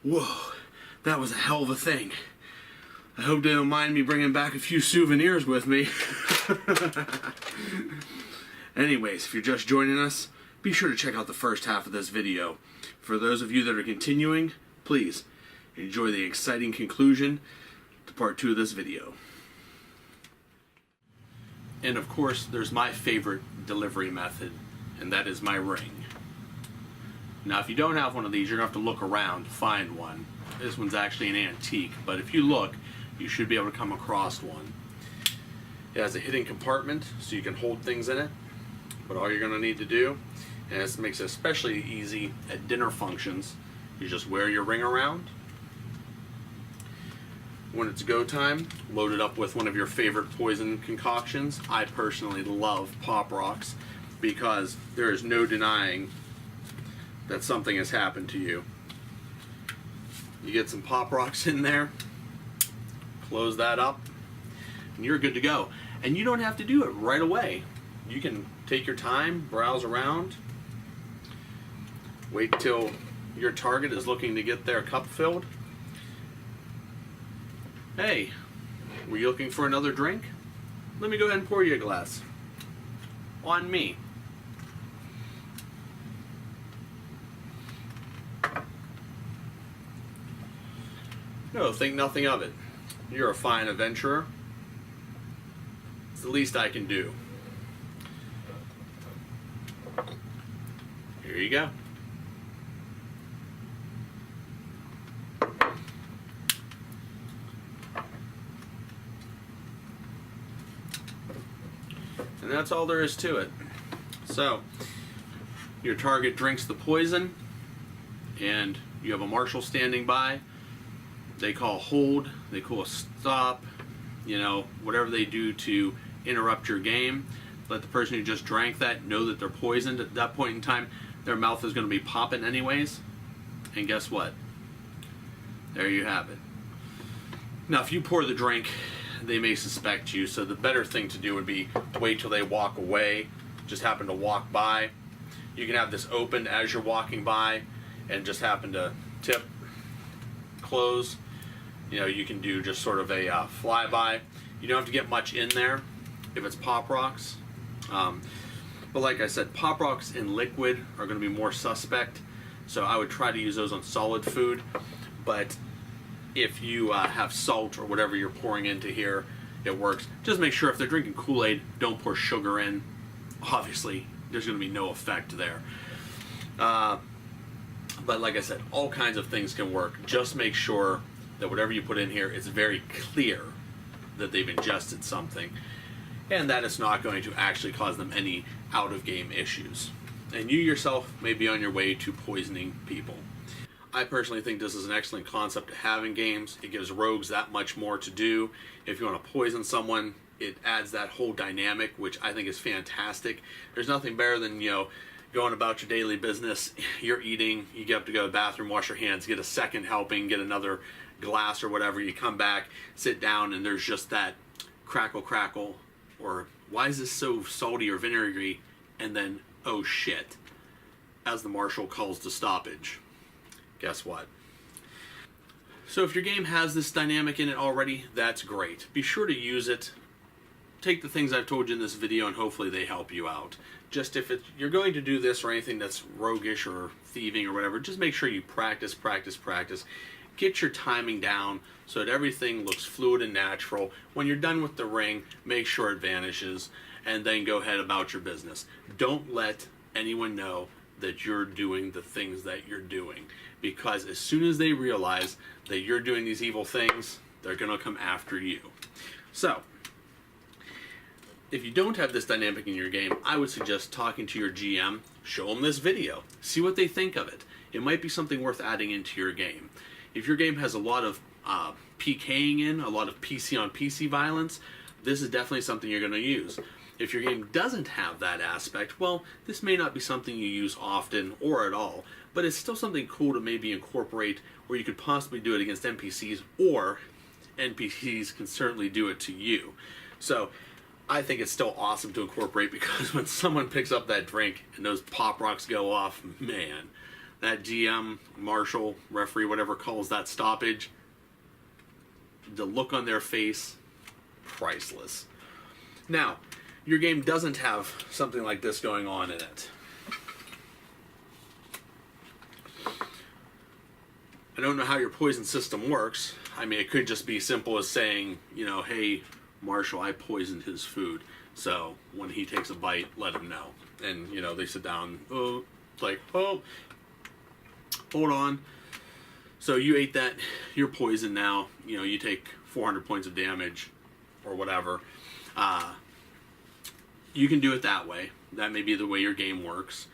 Whoa, that was a hell of a thing. I hope they don't mind me bringing back a few souvenirs with me. Anyways, if you're just joining us, be sure to check out the first half of this video. For those of you that are continuing, please enjoy the exciting conclusion to part 2 of this video. And of course, there's my favorite delivery method, and that is my ring. Now, if you don't have one of these, you're going to have to look around to find one. This one's actually an antique, but if you look, you should be able to come across one. It has a hidden compartment, so you can hold things in it. But all you're going to need to do, and this makes it especially easy at dinner functions, you just wear your ring around. When it's go time, load it up with one of your favorite poison concoctions. I personally love Pop Rocks because there is no denying that something has happened to you. You get some Pop Rocks in there, close that up, and you're good to go. And you don't have to do it right away. You can take your time, browse around, wait till your target is looking to get their cup filled. Hey, were you looking for another drink? Let me go ahead and pour you a glass. On me. No, think nothing of it. You're a fine adventurer. It's the least I can do. Here you go. And that's all there is to it. So, your target drinks the poison, and you have a marshal standing by. They call hold, they call stop, you know, whatever they do to interrupt your game. Let the person who just drank that know that they're poisoned. At that point in time, their mouth is going to be popping anyways. And guess what? There you have it. Now, if you pour the drink, they may suspect you, so the better thing to do would be wait till they walk away, just happen to walk by. You can have this open as you're walking by and just happen to tip, close. You know, you can do just sort of a flyby. You don't have to get much in there if it's Pop Rocks. But like I said, Pop Rocks in liquid are going to be more suspect, so I would try to use those on solid food. But if you have salt or whatever you're pouring into here, it works. Just make sure if they're drinking Kool-Aid, don't pour sugar in. Obviously, there's going to be no effect there. But like I said, all kinds of things can work. Just make sure that whatever you put in here is very clear that they've ingested something, and that it's not going to actually cause them any out-of-game issues. And you yourself may be on your way to poisoning people. I personally think this is an excellent concept to have in games. It gives rogues that much more to do. If you want to poison someone, it adds that whole dynamic, which I think is fantastic. There's nothing better than, you know, going about your daily business, you're eating, you get up to go to the bathroom, wash your hands, get a second helping, get another glass or whatever, you come back, sit down, and there's just that crackle, or why is this so salty or vinegary, and then, oh shit, as the marshal calls to stoppage. Guess what? So if your game has this dynamic in it already, that's great. Be sure to use it. Take the things I've told you in this video and hopefully they help you out. Just if you're going to do this or anything that's roguish or thieving or whatever, just make sure you practice. Get your timing down so that everything looks fluid and natural. When you're done with the ring, make sure it vanishes and then go ahead about your business. Don't let anyone know that you're doing the things that you're doing, because as soon as they realize that you're doing these evil things, they're going to come after you. So, if you don't have this dynamic in your game, I would suggest talking to your GM, show them this video, see what they think of it. It might be something worth adding into your game. If your game has a lot of PKing in, a lot of PC on PC violence, this is definitely something you're going to use. If your game doesn't have that aspect, well, this may not be something you use often or at all, but it's still something cool to maybe incorporate where you could possibly do it against NPCs, or NPCs can certainly do it to you. So I think it's still awesome to incorporate, because when someone picks up that drink and those Pop Rocks go off, man, that GM, marshal, referee, whatever calls that stoppage, the look on their face, priceless. Now, your game doesn't have something like this going on in it. I don't know how your poison system works. I mean, it could just be simple as saying, you know, hey, Marshall, I poisoned his food. So when he takes a bite, let him know. And, you know, they sit down, oh, like, oh, hold on. So you ate that, you're poisoned now. You know, you take 400 points of damage or whatever. You can do it that way. That may be the way your game works.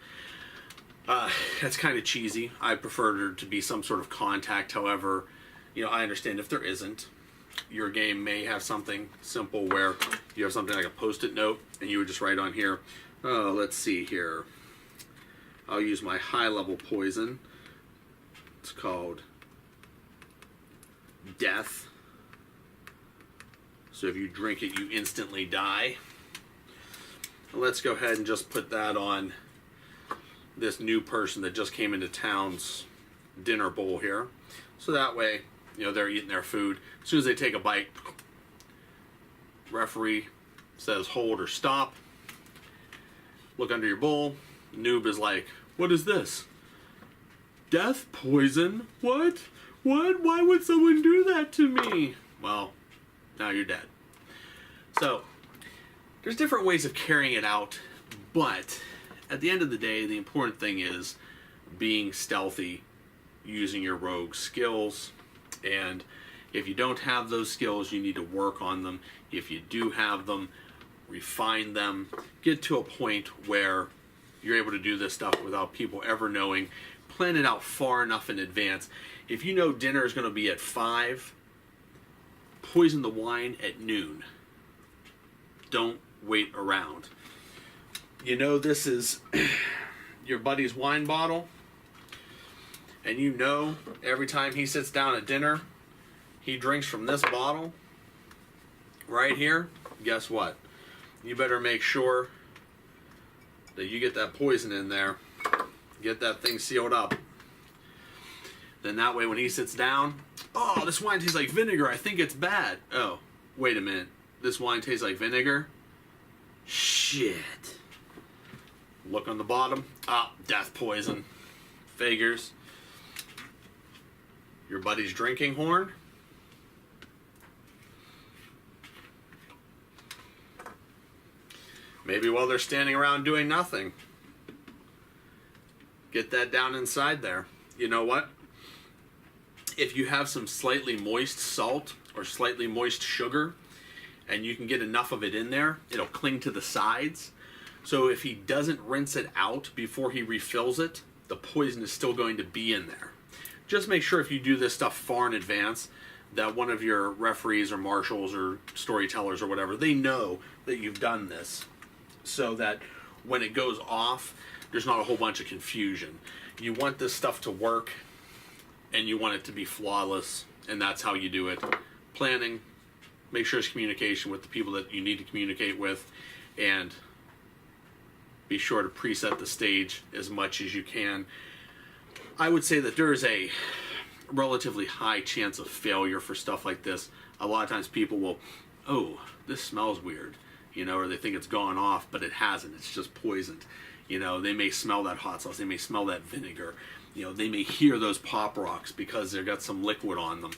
That's kind of cheesy. I prefer there to be some sort of contact. However, you know, I understand if there isn't. Your game may have something simple where you have something like a post-it note and you would just write on here, oh, let's see here. I'll use my high-level poison. It's called Death. So if you drink it, you instantly die. Let's go ahead and just put that on this new person that just came into town's dinner bowl here. So that way, you know, they're eating their food. As soon as they take a bite, referee says hold or stop. Look under your bowl. Noob is like, what is this? Death poison? What? What? Why would someone do that to me? Well, now you're dead. So, there's different ways of carrying it out, but at the end of the day, the important thing is being stealthy, using your rogue skills, and if you don't have those skills, you need to work on them. If you do have them, refine them, get to a point where you're able to do this stuff without people ever knowing. Plan it out far enough in advance. If you know dinner is going to be at 5, poison the wine at noon. Don't wait around. You know this is your buddy's wine bottle, and you know every time he sits down at dinner, he drinks from this bottle right here. Guess what? You better make sure that you get that poison in there. Get that thing sealed up. Then that way when he sits down, oh, this wine tastes like vinegar. I think it's bad. Oh, wait a minute. This wine tastes like vinegar? Shit. Look on the bottom. Ah, death poison. Figures. Your buddy's drinking horn. Maybe while they're standing around doing nothing. Get that down inside there. You know what? If you have some slightly moist salt or slightly moist sugar, and you can get enough of it in there, it'll cling to the sides. So if he doesn't rinse it out before he refills it, the poison is still going to be in there. Just make sure if you do this stuff far in advance that one of your referees or marshals or storytellers or whatever, they know that you've done this so that when it goes off, there's not a whole bunch of confusion. You want this stuff to work and you want it to be flawless, and that's how you do it. Planning, make sure it's communication with the people that you need to communicate with, and be sure to preset the stage as much as you can. I would say that there is a relatively high chance of failure for stuff like this. A lot of times people will, oh, this smells weird, you know, or they think it's gone off, but it hasn't. It's just poisoned. You know, they may smell that hot sauce. They may smell that vinegar. You know, they may hear those pop rocks because they've got some liquid on them.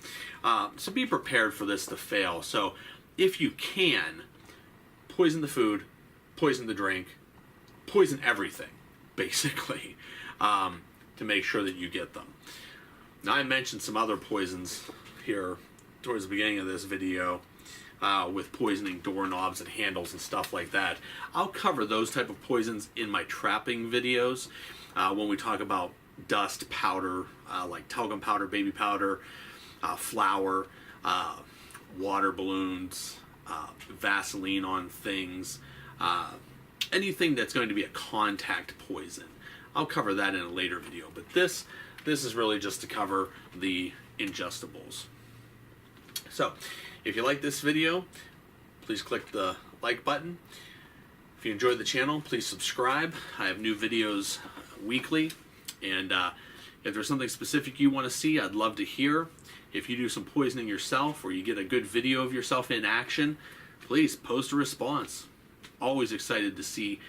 So be prepared for this to fail. So if you can, poison the food, poison the drink, poison everything, basically, to make sure that you get them. Now, I mentioned some other poisons here towards the beginning of this video, with poisoning doorknobs and handles and stuff like that. I'll cover those type of poisons in my trapping videos when we talk about dust, powder, like talcum powder, baby powder, flour, water balloons, Vaseline on things, anything that's going to be a contact poison. I'll cover that in a later video, but this is really just to cover the ingestibles. So, if you like this video, please click the like button. If you enjoyed the channel, please subscribe. I have new videos weekly, and If there's something specific you want to see, I'd love to hear. If you do some poisoning yourself or you get a good video of yourself in action, please post a response. Always excited to see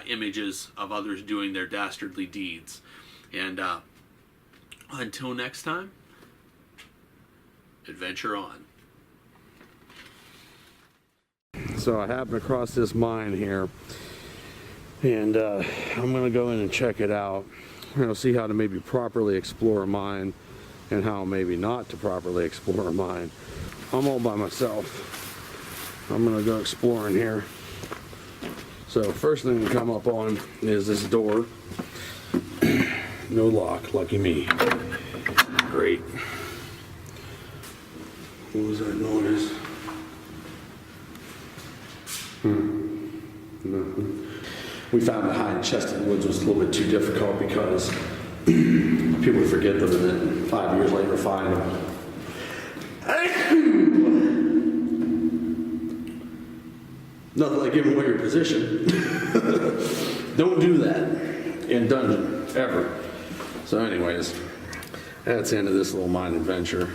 images of others doing their dastardly deeds. And until next time, adventure on. So I happened across this mine here, and I'm going to go in and check it out. We're going to see how to maybe properly explore a mine and how maybe not to properly explore a mine. I'm all by myself. I'm going to go exploring here. So first thing to come up on is this door. No lock, lucky me. Great. What was that noise? Nothing. We found the hide chest in the woods was a little bit too difficult because people forget them and then 5 years later find them. Nothing like giving away your position. Don't do that in dungeon, ever. So anyways, that's the end of this little mine adventure.